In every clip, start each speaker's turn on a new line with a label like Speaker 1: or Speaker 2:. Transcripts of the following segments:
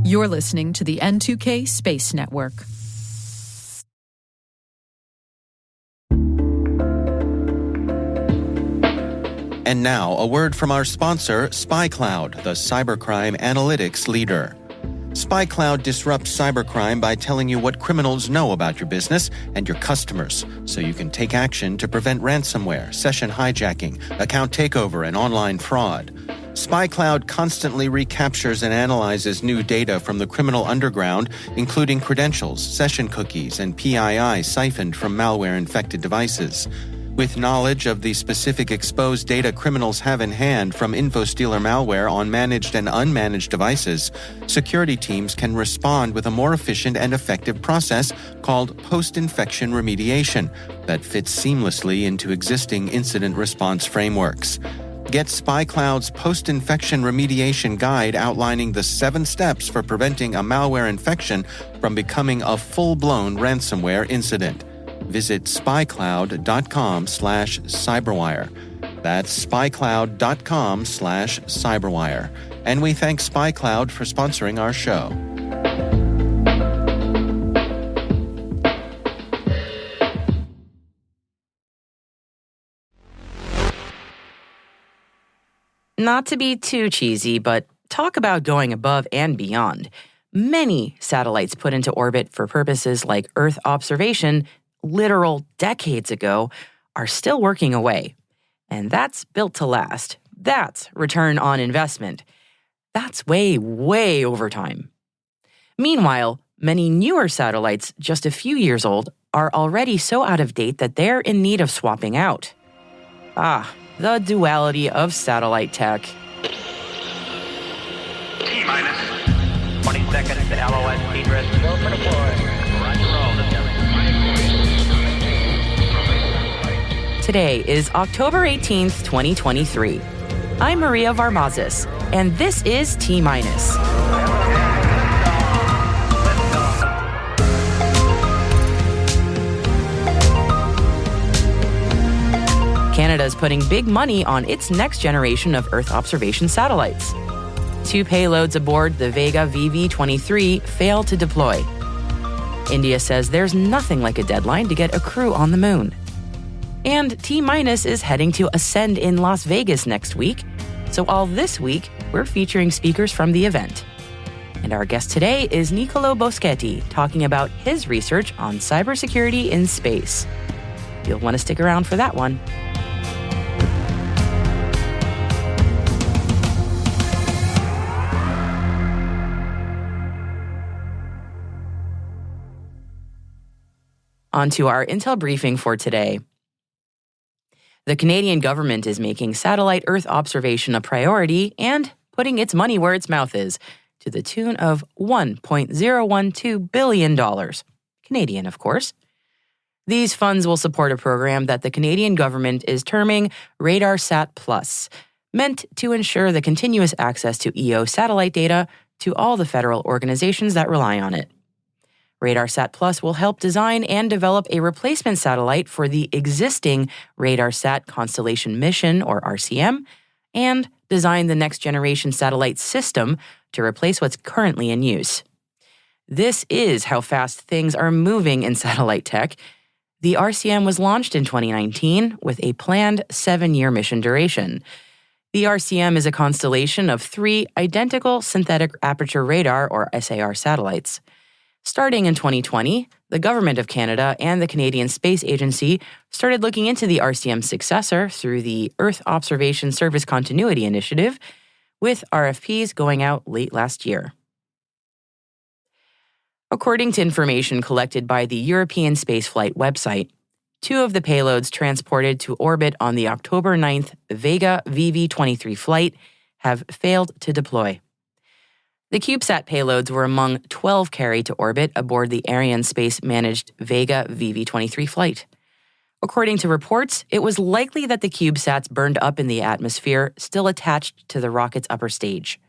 Speaker 1: You're listening to the N2K Space Network.
Speaker 2: And now, a word from our sponsor, SpyCloud, the cybercrime analytics leader. SpyCloud disrupts cybercrime by telling you what criminals know about your business and your customers, so you can take action to prevent ransomware, session hijacking, account takeover, and online fraud. SpyCloud constantly recaptures and analyzes new data from the criminal underground, including credentials, session cookies, and PII siphoned from malware-infected devices. With knowledge of the specific exposed data criminals have in hand from InfoStealer malware on managed and unmanaged devices, security teams can respond with a more efficient and effective process called post-infection remediation that fits seamlessly into existing incident response frameworks. Get SpyCloud's post-infection remediation guide outlining the 7 steps for preventing a malware infection from becoming a full-blown ransomware incident. Visit spycloud.com/cyberwire. That's spycloud.com/cyberwire. And we thank SpyCloud for sponsoring our show.
Speaker 3: Not to be too cheesy, but talk about going above and beyond. Many satellites put into orbit for purposes like Earth observation literal decades ago are still working away. And that's built to last. That's return on investment. That's way, way over time. Meanwhile, many newer satellites, just a few years old, are already so out of date that they're in need of swapping out. The duality of satellite tech.
Speaker 4: T-minus 20 seconds to LOS speed rest. Go for deploy. Roger roll.
Speaker 3: Today is October 18th, 2023. I'm Maria Varmazis, and this is T-minus. Canada's putting big money on its next generation of Earth observation satellites. 2 payloads aboard the Vega VV23 failed to deploy. India says there's nothing like a deadline to get a crew on the moon. And T-minus is heading to Ascend in Las Vegas next week. So all this week, we're featuring speakers from the event. And our guest today is Niccolo Boschetti, talking about his research on cybersecurity in space. You'll want to stick around for that one. On to our Intel briefing for today. The Canadian government is making satellite Earth observation a priority and putting its money where its mouth is, to the tune of $1.012 billion. Canadian, of course. These funds will support a program that the Canadian government is terming RadarSat Plus, meant to ensure the continuous access to EO satellite data to all the federal organizations that rely on it. RadarSat Plus will help design and develop a replacement satellite for the existing RadarSat Constellation Mission, or RCM, and design the next generation satellite system to replace what's currently in use. This is how fast things are moving in satellite tech. The RCM was launched in 2019 with a planned 7-year mission duration. The RCM is a constellation of 3 identical synthetic aperture radar, or SAR, satellites. Starting in 2020, the Government of Canada and the Canadian Space Agency started looking into the RCM's successor through the Earth Observation Service Continuity Initiative, with RFPs going out late last year. According to information collected by the European Spaceflight website, 2 of the payloads transported to orbit on the October 9th Vega VV23 flight have failed to deploy. The CubeSat payloads were among 12 carried to orbit aboard the Arianespace-managed Vega VV23 flight. According to reports, it was likely that the CubeSats burned up in the atmosphere, still attached to the rocket's upper stage.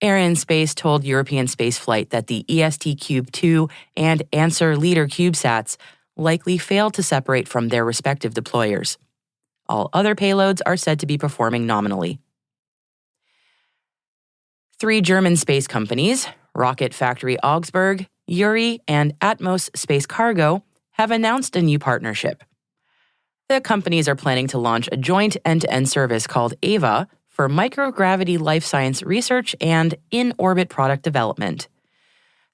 Speaker 3: Arianespace told European Spaceflight that the EST Cube 2 and Answer Leader CubeSats likely failed to separate from their respective deployers. All other payloads are said to be performing nominally. 3 German space companies, Rocket Factory Augsburg, Yuri, and Atmos Space Cargo, have announced a new partnership. The companies are planning to launch a joint end-to-end service called EVA for microgravity life science research and in-orbit product development.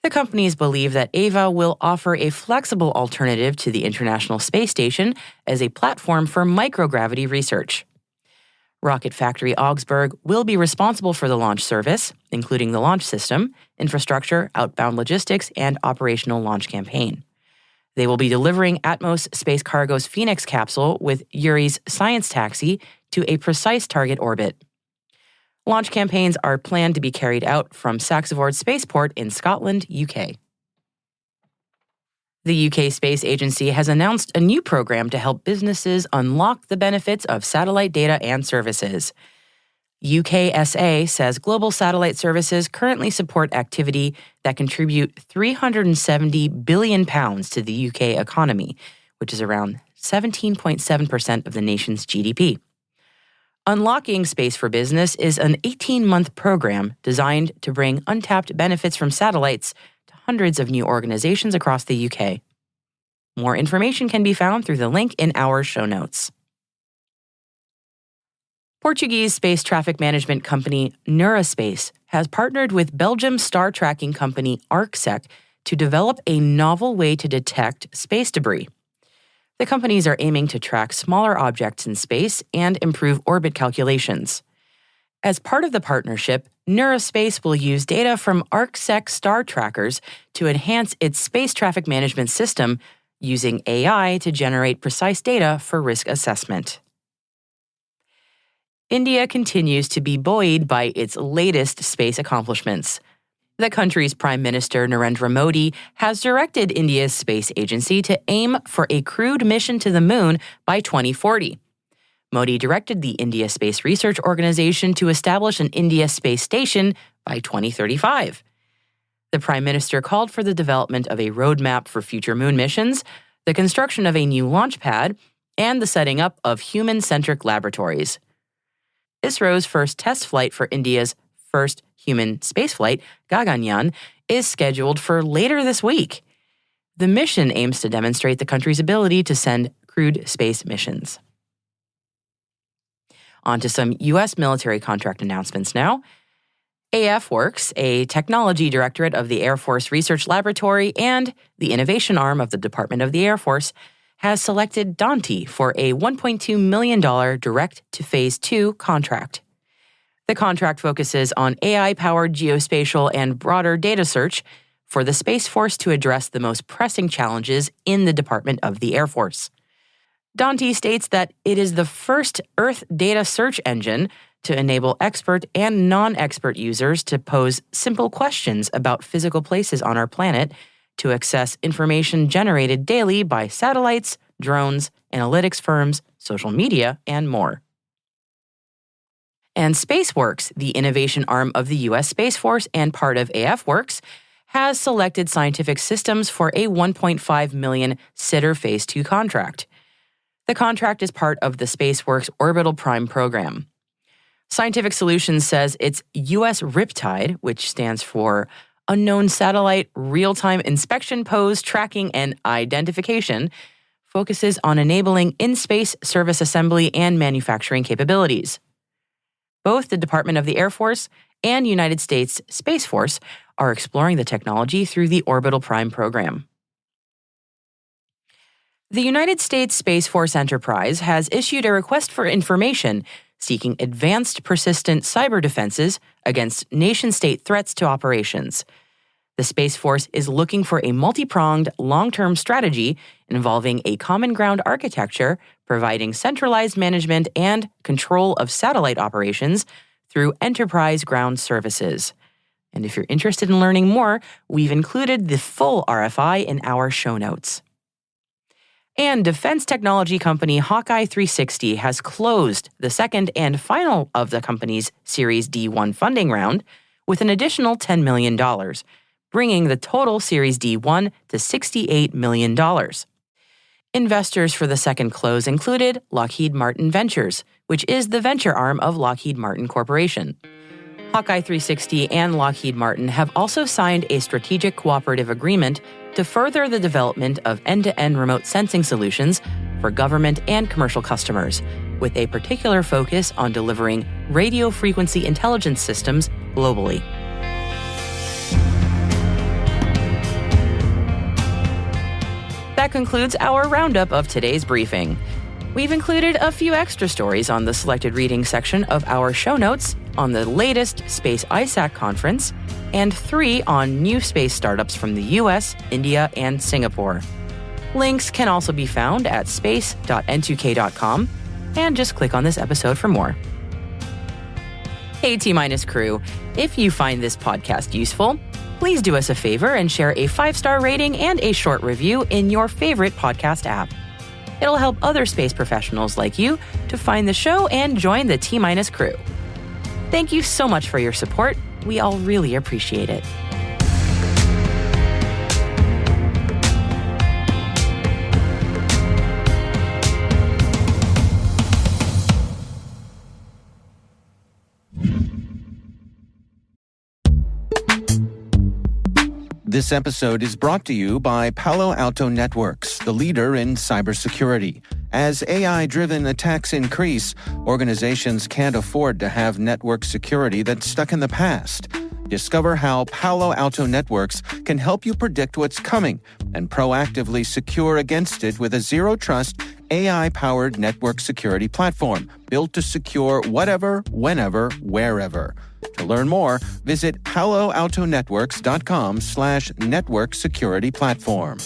Speaker 3: The companies believe that EVA will offer a flexible alternative to the International Space Station as a platform for microgravity research. Rocket Factory Augsburg will be responsible for the launch service, including the launch system, infrastructure, outbound logistics, and operational launch campaign. They will be delivering Atmos Space Cargo's Phoenix capsule with Yuri's science taxi to a precise target orbit. Launch campaigns are planned to be carried out from Saxford Spaceport in Scotland, UK. The UK Space Agency has announced a new program to help businesses unlock the benefits of satellite data and services. UKSA says global satellite services currently support activity that contribute £370 billion to the UK economy, which is around 17.7% of the nation's GDP. Unlocking Space for Business is an 18-month program designed to bring untapped benefits from satellites to hundreds of new organizations across the UK. More information can be found through the link in our show notes. Portuguese space traffic management company Neuraspace has partnered with Belgium star tracking company ArcSec to develop a novel way to detect space debris. The companies are aiming to track smaller objects in space and improve orbit calculations. As part of the partnership, Neuraspace will use data from ArcSec star trackers to enhance its space traffic management system using AI to generate precise data for risk assessment. India continues to be buoyed by its latest space accomplishments. The country's Prime Minister Narendra Modi has directed India's space agency to aim for a crewed mission to the moon by 2040. Modi directed the India Space Research Organization to establish an India space station by 2035. The Prime Minister called for the development of a roadmap for future moon missions, the construction of a new launch pad, and the setting up of human-centric laboratories. ISRO's first test flight for India's first human spaceflight, Gaganyaan, is scheduled for later this week. The mission aims to demonstrate the country's ability to send crewed space missions. On to some U.S. military contract announcements now. AF Works, a technology directorate of the Air Force Research Laboratory and the innovation arm of the Department of the Air Force, has selected Dante for a $1.2 million direct-to-Phase 2 contract. The contract focuses on AI-powered geospatial and broader data search for the Space Force to address the most pressing challenges in the Department of the Air Force. Dante states that it is the first Earth data search engine to enable expert and non-expert users to pose simple questions about physical places on our planet to access information generated daily by satellites, drones, analytics firms, social media, and more. And SpaceWorks, the innovation arm of the U.S. Space Force and part of AF Works, has selected Scientific Systems for a $1.5 million SITR Phase 2 contract. The contract is part of the SpaceWorks Orbital Prime program. Scientific Solutions says its U.S. Riptide, which stands for Unknown Satellite Real-Time Inspection, Pose, Tracking, and Identification, focuses on enabling in-space service assembly and manufacturing capabilities. Both the Department of the Air Force and United States Space Force are exploring the technology through the Orbital Prime program. The United States Space Force Enterprise has issued a request for information seeking advanced persistent cyber defenses against nation-state threats to operations. The Space Force is looking for a multi-pronged, long-term strategy involving a common ground architecture, providing centralized management and control of satellite operations through enterprise ground services. And if you're interested in learning more, we've included the full RFI in our show notes. And defense technology company Hawkeye 360 has closed the second and final of the company's Series D1 funding round with an additional $10 million, bringing the total Series D1 to $68 million. Investors for the second close included Lockheed Martin Ventures, which is the venture arm of Lockheed Martin Corporation. Hawkeye 360 and Lockheed Martin have also signed a strategic cooperative agreement to further the development of end-to-end remote sensing solutions for government and commercial customers, with a particular focus on delivering radio frequency intelligence systems globally. That concludes our roundup of today's briefing. We've included a few extra stories on the selected reading section of our show notes on the latest Space ISAC conference and 3 on new space startups from the US, India, and Singapore. Links can also be found at space.n2k.com, and just click on this episode for more. Hey T- crew, if you find this podcast useful, please do us a favor and share a 5-star rating and a short review in your favorite podcast app. It'll help other space professionals like you to find the show and join the T- crew. Thank you so much for your support. We all really appreciate it.
Speaker 2: This episode is brought to you by Palo Alto Networks, the leader in cybersecurity. As AI-driven attacks increase, organizations can't afford to have network security that's stuck in the past. Discover how Palo Alto Networks can help you predict what's coming and proactively secure against it with a zero-trust, AI-powered network security platform built to secure whatever, whenever, wherever. To learn more, visit paloaltonetworks.com/network security platform.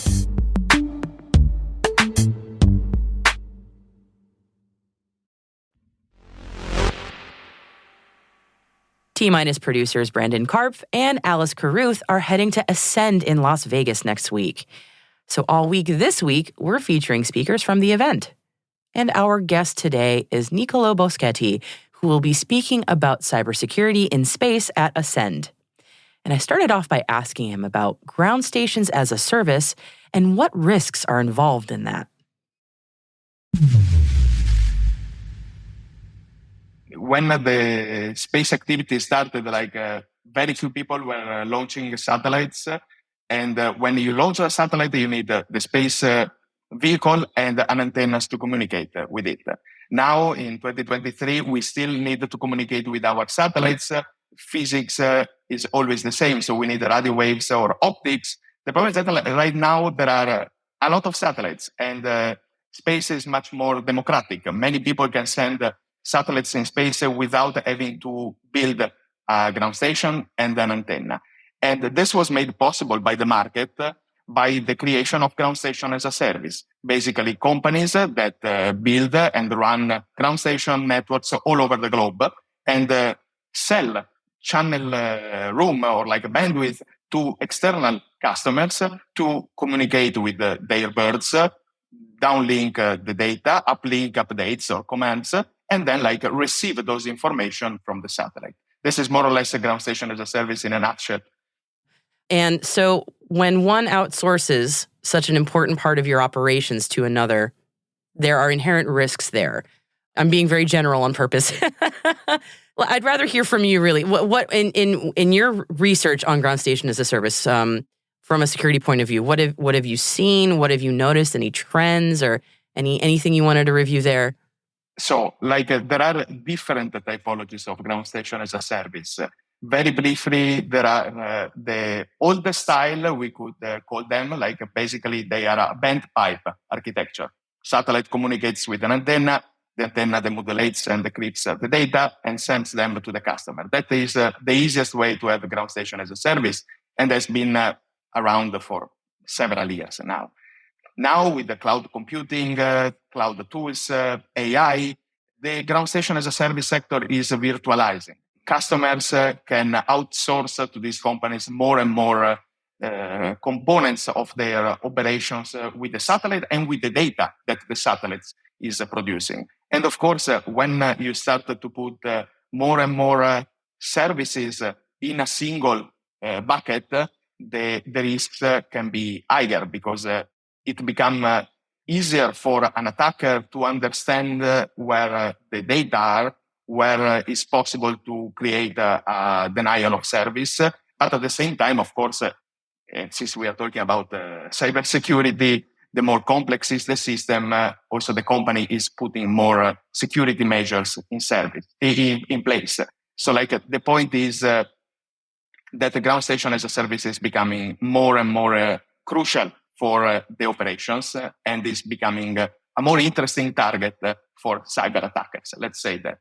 Speaker 3: T- producers Brandon Karpf and Alice Carruth are heading to Ascend in Las Vegas next week. So all week this week, we're featuring speakers from the event. And our guest today is Niccolo Boschetti, who will be speaking about cybersecurity in space at Ascend. And I started off by asking him about ground stations as a service and what risks are involved in that.
Speaker 5: When the space activity started, very few people were launching satellites. And when you launch a satellite, you need the space vehicle and an antennas to communicate with it. Now, in 2023, we still need to communicate with our satellites. Physics is always the same, so we need radio waves or optics. The problem is that right now there are a lot of satellites, and space is much more democratic. Many people can send satellites in space without having to build a ground station and an antenna. And this was made possible by the market, by the creation of ground station as a service. Basically, companies that build and run ground station networks all over the globe and sell channel room or bandwidth to external customers to communicate with their birds, downlink the data, uplink updates or commands, and then receive those information from the satellite. This is more or less a ground station as a service in a nutshell.
Speaker 3: And so when one outsources such an important part of your operations to another, there are inherent risks there. I'm being very general on purpose. Well, I'd rather hear from you, really. What in your research on ground station as a service, from a security point of view, what have you seen? What have you noticed? Any trends or anything you wanted to review there?
Speaker 5: So, there are different typologies of ground station as a service. Very briefly, there are the old style, we could call them, basically they are a bent pipe architecture. Satellite communicates with an antenna, the antenna demodulates and decrypts the data and sends them to the customer. That is the easiest way to have a ground station as a service, and has been around for several years now. Now, with the cloud computing, cloud tools, AI, the ground station as a service sector is virtualizing. Customers can outsource to these companies more and more components of their operations with the satellite and with the data that the satellite is producing. And of course, when you start to put more and more services in a single bucket, the risks can be higher because it becomes easier for an attacker to understand where the data are where it's possible to create a denial of service. But at the same time, of course, since we are talking about cybersecurity, the more complex is the system, also the company is putting more security measures in place. So the point is that the ground station as a service is becoming more and more crucial for the operations and is becoming a more interesting target for cyber attackers. Let's say that.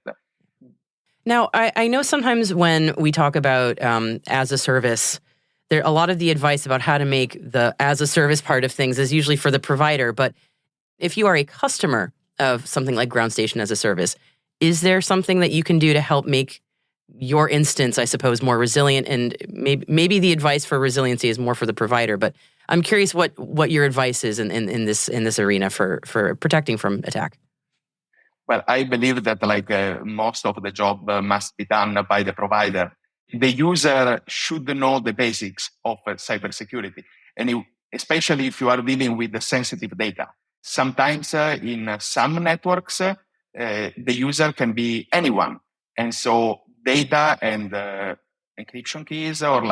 Speaker 3: Now, I know sometimes when we talk about as a service, a lot of the advice about how to make the as a service part of things is usually for the provider. But if you are a customer of something like ground station as a service, is there something that you can do to help make your instance, I suppose, more resilient? And maybe the advice for resiliency is more for the provider. But I'm curious what your advice is in this arena for protecting from attack.
Speaker 5: Well, I believe that most of the job must be done by the provider. The user should know the basics of cybersecurity, and especially if you are dealing with the sensitive data. Sometimes in some networks, the user can be anyone, and so data and encryption keys or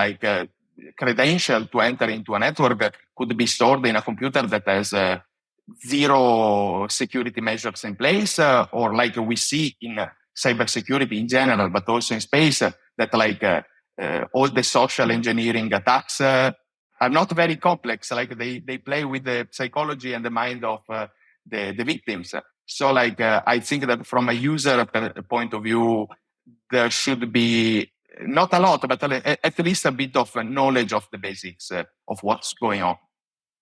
Speaker 5: credential to enter into a network could be stored in a computer that has zero security measures in place, or we see in cybersecurity in general, but also in space, that all the social engineering attacks are not very complex. They play with the psychology and the mind of the victims. So I think that from a user point of view, there should be not a lot, but at least a bit of knowledge of the basics of what's going on.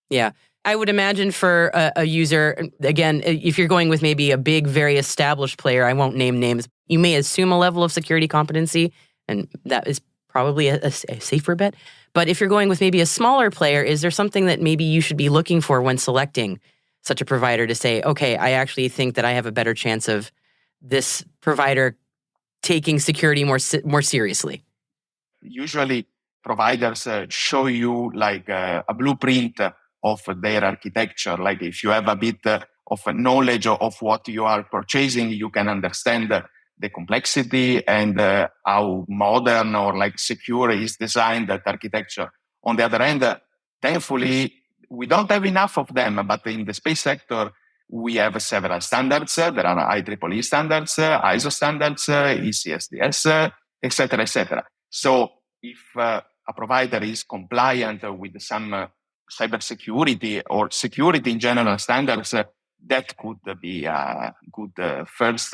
Speaker 3: Yeah. I would imagine for a user, again, if you're going with maybe a big, very established player, I won't name names, you may assume a level of security competency, and that is probably a safer bet. But if you're going with maybe a smaller player, is there something that maybe you should be looking for when selecting such a provider to say, okay, I actually think that I have a better chance of this provider taking security more seriously?
Speaker 5: Usually, providers show you a blueprint of their architecture. If you have a bit of knowledge of what you are purchasing, you can understand the complexity and how modern or secure is designed that architecture. On the other hand, thankfully, we don't have enough of them, but in the space sector, we have several standards. There are IEEE standards, ISO standards, ECSDS, etc., etc. So if a provider is compliant with some cybersecurity or security in general standards, that could be a good first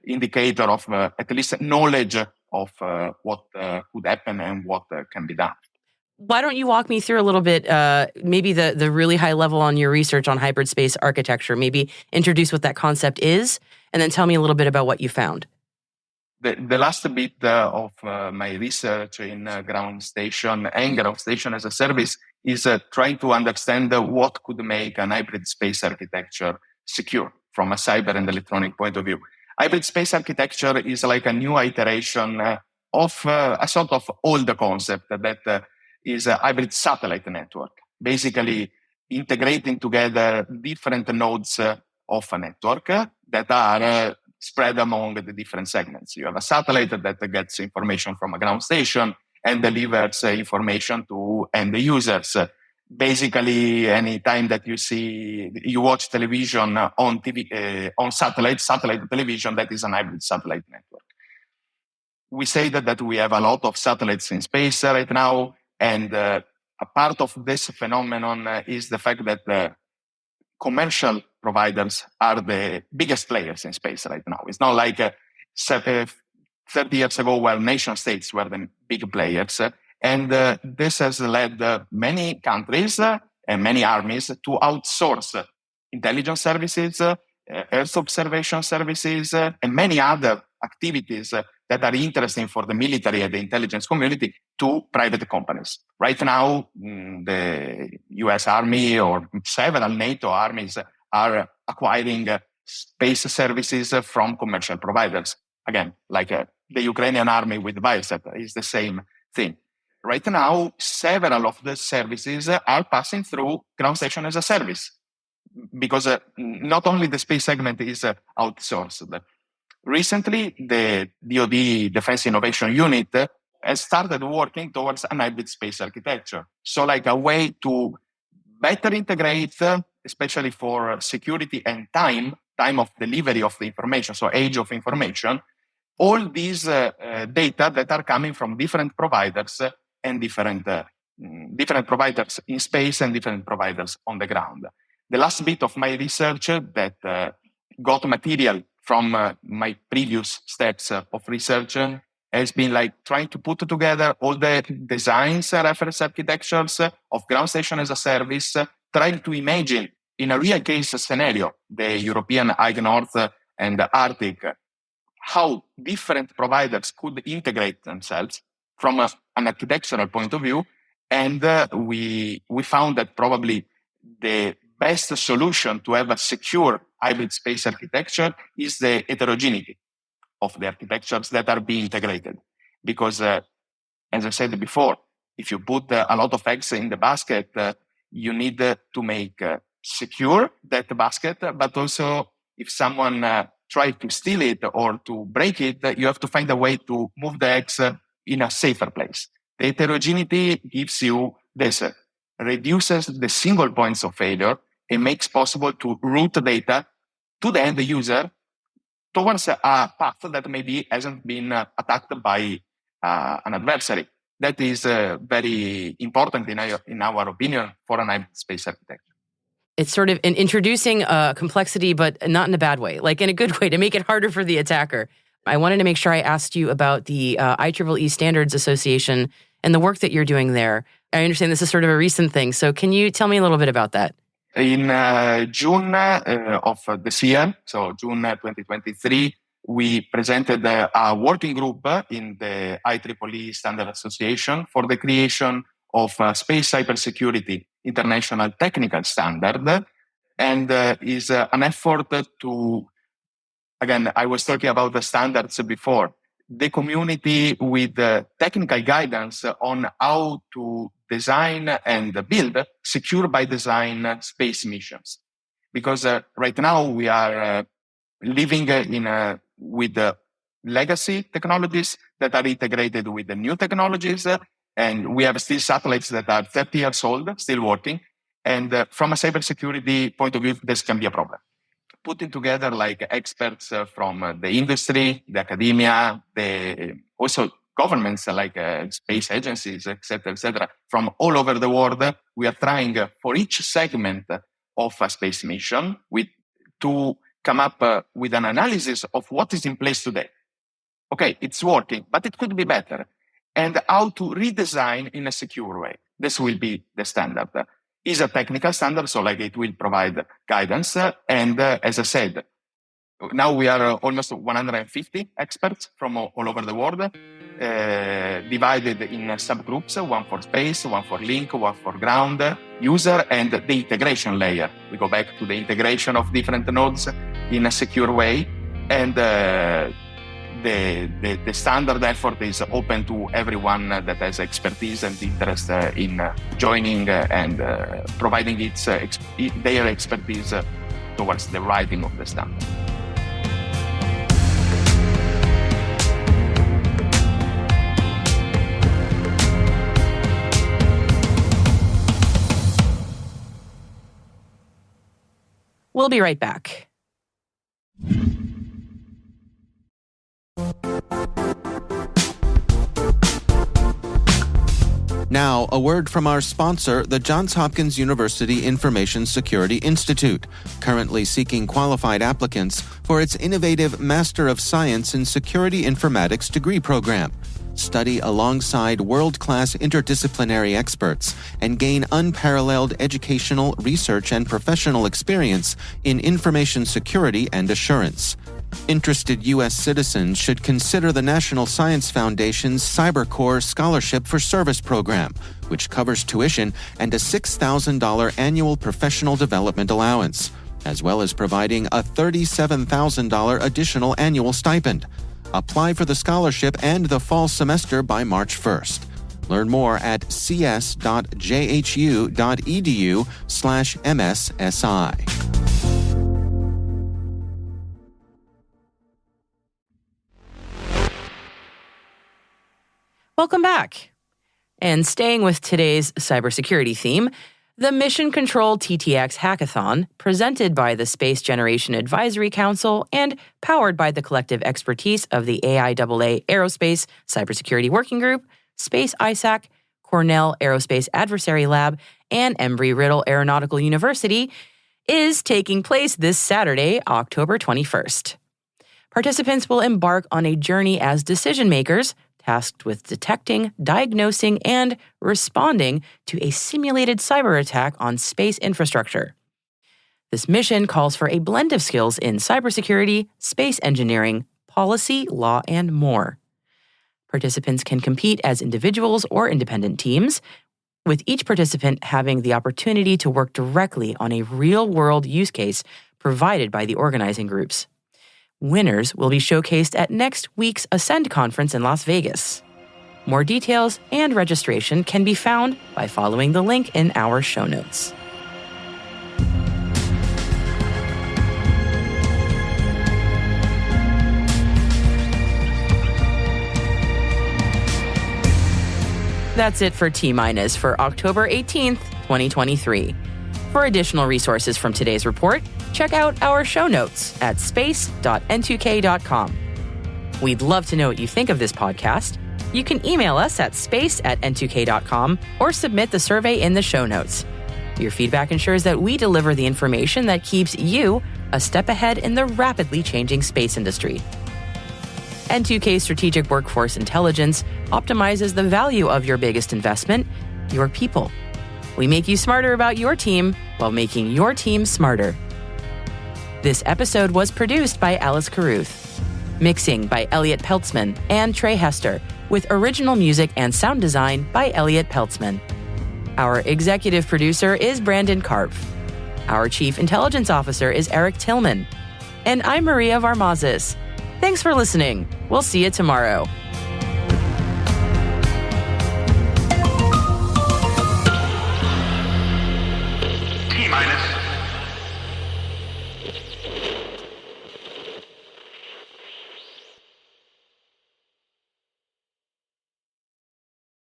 Speaker 5: indicator of at least knowledge of what could happen and what can be done.
Speaker 3: Why don't you walk me through a little bit, maybe the really high level on your research on hybrid space architecture, maybe introduce what that concept is, and then tell me a little bit about what you found.
Speaker 5: The last bit of my research in ground station and ground station as a service is trying to understand what could make an hybrid space architecture secure from a cyber and electronic point of view. Hybrid space architecture is like a new iteration of a sort of old concept that is a hybrid satellite network, basically integrating together different nodes of a network that are spread among the different segments. You have a satellite that gets information from a ground station and delivers information to end users. Basically, any time that you watch television on TV, on satellite television, that is an hybrid satellite network. We say that we have a lot of satellites in space right now, and a part of this phenomenon is the fact that commercial providers are the biggest players in space right now. It's not like 30 years ago where nation states were the big players. And this has led many countries and many armies to outsource intelligence services, Earth observation services, and many other activities that are interesting for the military and the intelligence community to private companies. Right now, the US Army or several NATO armies are acquiring space services from commercial providers. Again, like the Ukrainian army with Viasat is the same thing. Right now, several of the services are passing through ground station as a service because not only the space segment is outsourced. Recently, the DoD Defense Innovation Unit has started working towards an hybrid space architecture. So like a way to better integrate, especially for security and time of delivery of the information, so age of information, all these data that are coming from different providers and different providers in space and different providers on the ground. The last bit of my research that got material from my previous steps of research has been like trying to put together all the designs, reference architectures of ground station as a service, trying to imagine in a real case scenario, the European High North and the Arctic, how different providers could integrate themselves from an architectural point of view. And we found that probably the best solution to have a secure hybrid space architecture is the heterogeneity of the architectures that are being integrated. Because, as I said before, if you put a lot of eggs in the basket, you need to make secure that basket, but also if someone tries to steal it or to break it, you have to find a way to move the eggs in a safer place. The heterogeneity gives you this, reduces the single points of failure and makes possible to route data to the end user towards a path that maybe hasn't been attacked by an adversary. That is very important in our opinion for an hybrid space architecture.
Speaker 3: It's sort of introducing complexity, but not in a bad way, like in a good way to make it harder for the attacker. I wanted to make sure I asked you about the IEEE Standards Association and the work that you're doing there. I understand this is sort of a recent thing, so can you tell me a little bit about that?
Speaker 5: In June of this year, so June 2023, we presented a working group in the IEEE Standard Association for the creation of Space Cybersecurity International Technical Standard, and is an effort to, again, I was talking about the standards before, the community with technical guidance on how to design and build secure by design space missions. Because right now we are living with legacy technologies that are integrated with the new technologies, and we have still satellites that are 30 years old, still working. And from a cybersecurity point of view, this can be a problem. Putting together like experts from the industry, the academia, also governments like space agencies, etc., from all over the world, we are trying for each segment of a space mission to come up with an analysis of what is in place today. Okay, it's working, but it could be better. And how to redesign in a secure way. This will be the standard. It's a technical standard, so like it will provide guidance. And as I said, now we are almost 150 experts from all over the world, divided in subgroups, one for space, one for link, one for ground, user, and the integration layer. We go back to the integration of different nodes in a secure way. And the standard effort is open to everyone that has expertise and interest in joining and providing their expertise towards the writing of the standard.
Speaker 3: We'll be right back.
Speaker 2: Now, a word from our sponsor, the Johns Hopkins University Information Security Institute, currently seeking qualified applicants for its innovative Master of Science in Security Informatics degree program. Study alongside world-class interdisciplinary experts and gain unparalleled educational, research, and professional experience in information security and assurance. Interested U.S. citizens should consider the National Science Foundation's CyberCore Scholarship for Service program, which covers tuition and a $6,000 annual professional development allowance, as well as providing a $37,000 additional annual stipend. Apply for the scholarship and the fall semester by March 1st. Learn more at cs.jhu.edu/MSSI.
Speaker 3: Welcome back. And staying with today's cybersecurity theme, the Mission Control TTX Hackathon, presented by the Space Generation Advisory Council and powered by the collective expertise of the AIAA Aerospace Cybersecurity Working Group, Space ISAC, Cornell Aerospace Adversary Lab, and Embry-Riddle Aeronautical University, is taking place this Saturday, October 21st. Participants will embark on a journey as decision makers, tasked with detecting, diagnosing, and responding to a simulated cyber attack on space infrastructure. This mission calls for a blend of skills in cybersecurity, space engineering, policy, law, and more. Participants can compete as individuals or independent teams, with each participant having the opportunity to work directly on a real-world use case provided by the organizing groups. Winners will be showcased at next week's Ascend conference in Las Vegas. More details and registration can be found by following the link in our show notes. That's it for T-Minus for October 18th, 2023. For additional resources from today's report, check out our show notes at space.n2k.com. We'd love to know what you think of this podcast. You can email us at space@n2k.com or submit the survey in the show notes. Your feedback ensures that we deliver the information that keeps you a step ahead in the rapidly changing space industry. N2K Strategic Workforce Intelligence optimizes the value of your biggest investment, your people. We make you smarter about your team while making your team smarter. This episode was produced by Alice Carruth. Mixing by Elliot Peltzman and Trey Hester, with original music and sound design by Elliot Peltzman. Our executive producer is Brandon Karpf. Our chief intelligence officer is Eric Tillman. And I'm Maria Varmazis. Thanks for listening. We'll see you tomorrow.